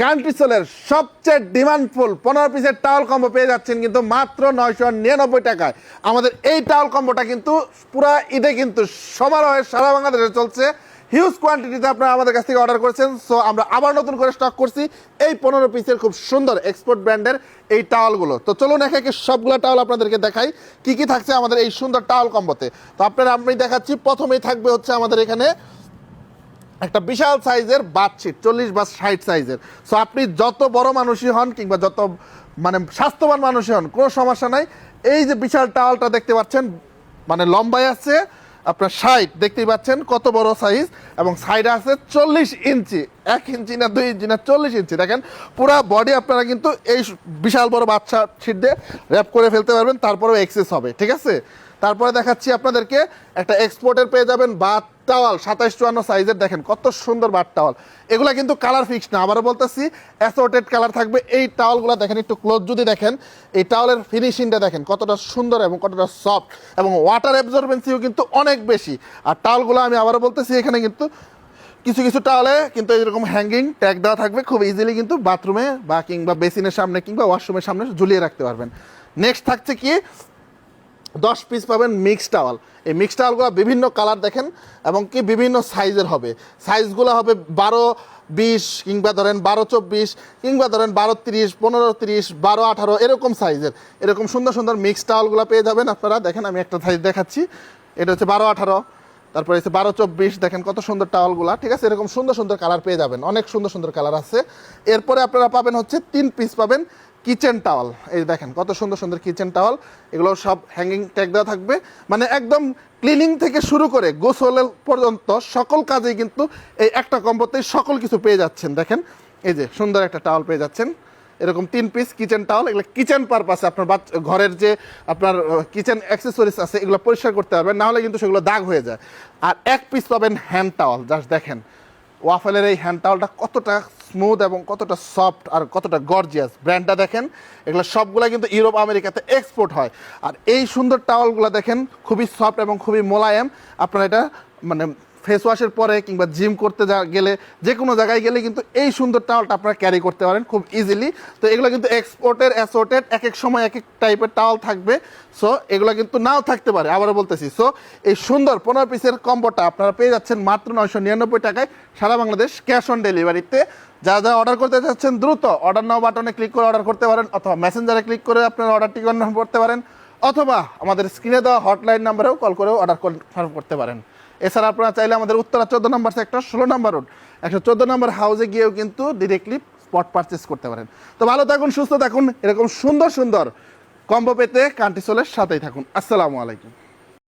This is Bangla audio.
কান্ট্রিসোলের সবচেয়ে ডিমান্ডফুল 15 পিসের টাওয়াল কম্বো পেয়ে যাচ্ছেন কিন্তু মাত্র 999 টাকায়। আমাদের এই টাওয়াল কম্বোটা কিন্তু পুরা ঈদে কিন্তু সমারোহে সারা বাংলাদেশে চলছে। হিউজ কোয়ান্টিটিতে আপনারা আমাদের কাছ থেকে অর্ডার করেছেন, সো আমরা আবার নতুন করে স্টক করছি এই 15 পিসের খুব সুন্দর এক্সপোর্ট ব্র্যান্ডের এই টাওয়ালগুলো। তো চলুন একে একে সবগুলো টাওয়াল আপনাদেরকে দেখাই কি কি থাকছে আমাদের এই সুন্দর টাওয়াল কম্বোতে। তো আপনারা আমি দেখাচ্ছি, প্রথমেই থাকবে হচ্ছে আমাদের এখানে একটা বিশাল সাইজের বাথশিট 40 বা 60 সাইজের। সো আপনি যত বড় মানুষই হন কিংবা যত মানে স্বাস্থ্যবান মানুষই হন, কোনো সমস্যা নাই। এই যে বিশাল টাওয়ালটা দেখতে পাচ্ছেন, মানে লম্বায় আছে আপনার 60, দেখতেই পাচ্ছেন কত বড় সাইজ, এবং সাইডে আছে 40 ইঞ্চি, 1 ইঞ্চি না 2 ইঞ্চি না 40 ইঞ্চি। দেখেন পুরা বডি আপনারা কিন্তু এই বিশাল বড় বাচ্চা শিট দিয়ে র্যাপ করে ফেলতে পারবেন, তারপরেও এক্সেস হবে, ঠিক আছে। তারপরে দেখাচ্ছি আপনাদেরকে একটা এক্সপোর্টের পেয়ে যাবেন বাথ টাওয়াল 27-54 সাইজের। দেখেন কত সুন্দর বাথ টাওয়াল। এগুলা কিন্তু কালার ফিক্স না, আবারও বলতেছি অ্যাসর্টেড কালার থাকবে এই টাওয়ালগুলো। দেখেন একটু ক্লোজ যদি দেখেন, এই টাওয়ালের ফিনিশিংটা দেখেন কতটা সুন্দর এবং কতটা সফট, এবং ওয়াটার অ্যাবজর্বেন্সিও কিন্তু অনেক বেশি। আর টাওয়ালগুলো আমি আবারও বলতেছি, এখানে কিন্তু কিছু কিছু টাওয়ালে কিন্তু এরকম হ্যাঙ্গিং ট্যাগ দেওয়া থাকবে, খুব ইজিলি কিন্তু বাথরুমে বা কিংবা বেসিনের সামনে কিংবা ওয়াশরুমের সামনে ঝুলিয়ে রাখতে পারবেন। নেক্সট থাকছে কি, 10 পিস পাবেন মিক্স টাওয়াল। এই মিক্স টাওয়ালগুলো বিভিন্ন কালার দেখেন এবং কি বিভিন্ন সাইজের হবে। সাইজগুলো হবে 12-20 কিংবা ধরেন 12-24 কিংবা ধরেন 12-30, 15-30, 12-18 এরকম সাইজের। এরকম সুন্দর সুন্দর মিক্স টাওয়ালগুলো পেয়ে যাবেন আপনারা। দেখেন আমি একটা সাইজ দেখাচ্ছি, এটা হচ্ছে 12-18, তারপরে হচ্ছে 12-24। দেখেন কত সুন্দর টাওয়ালগুলো, ঠিক আছে। এরকম সুন্দর সুন্দর কালার পেয়ে যাবেন, অনেক সুন্দর সুন্দর কালার আছে। এরপরে আপনারা পাবেন হচ্ছে 3 পিস পাবেন কিচেন টাওয়াল। এই দেখেন কত সুন্দর সুন্দর কিচেন টাওয়াল, এগুলো সব হ্যাঙ্গিং ট্যাগ দেওয়া থাকবে, মানে একদম ক্লিনিং থেকে শুরু করে গোসলের পর্যন্ত সকল কাজেই কিন্তু এই একটা কম্বোতেই সকল কিছু পেয়ে যাচ্ছেন। দেখেন এই যে সুন্দর একটা টাওয়াল পেয়ে যাচ্ছেন, এরকম 3 পিস কিচেন টাওয়াল। এগুলো কিচেন পারপাসে আপনার ঘরের যে আপনার কিচেন অ্যাক্সেসরিজ আছে এগুলো পরিষ্কার করতে পারবেন, না হলে কিন্তু সেগুলো দাগ হয়ে যায়। আর 1 পিস পাবেন হ্যান্ড টাওয়াল। জাস্ট দেখেন ওয়াফেলের এই হ্যান্ড টাওয়ালটা কতটা স্মুথ এবং কতটা সফট আর কতটা গর্জিয়াস। ব্র্যান্ডটা দেখেন, এগুলো সবগুলো কিন্তু ইউরোপ আমেরিকাতে এক্সপোর্ট হয়। আর এই সুন্দর টাওয়ালগুলো দেখেন খুবই সফট এবং খুবই মোলায়েম। আপনারা এটা মানে ফেস ওয়াশের পরে কিংবা জিম করতে গেলে যে কোনো জায়গায় গেলে কিন্তু এই সুন্দর টাওয়ালটা আপনারা ক্যারি করতে পারেন খুব ইজিলি। তো এগুলো কিন্তু এক্সপোর্টের অ্যাসর্টেড, এক এক সময় এক এক টাইপের টাওয়াল থাকবে। সো এগুলো কিন্তু নাও থাকতে পারে, আবারও বলতেছি। সো এই সুন্দর 15 পিসের কম্বোটা আপনারা পেয়ে যাচ্ছেন মাত্র 999 টাকায় সারা বাংলাদেশ, ক্যাশ অন ডেলিভারিতে। যারা যারা অর্ডার করতে চাচ্ছেন দ্রুত অর্ডার নাও বাটনে ক্লিক করে অর্ডার করতে পারেন, অথবা মেসেঞ্জারে ক্লিক করে আপনারা অর্ডারটি কনফার্ম করতে পারেন, অথবা আমাদের স্ক্রিনে দেওয়া হটলাইন নাম্বারেও কল করেও অর্ডার কনফার্ম করতে পারেন। এছাড়া আপনারা চাইলে আমাদের উত্তরা 14 নম্বর সেক্টর 16 নম্বর রোড 114 নম্বর হাউসে গিয়েও কিন্তু ডিরেক্টলি স্পট পারচেস করতে পারেন। তো ভালো থাকুন, সুস্থ থাকুন, এরকম সুন্দর সুন্দর কম্বো পেতে কান্ট্রিসোলের সাথেই থাকুন। আসসালামু আলাইকুম।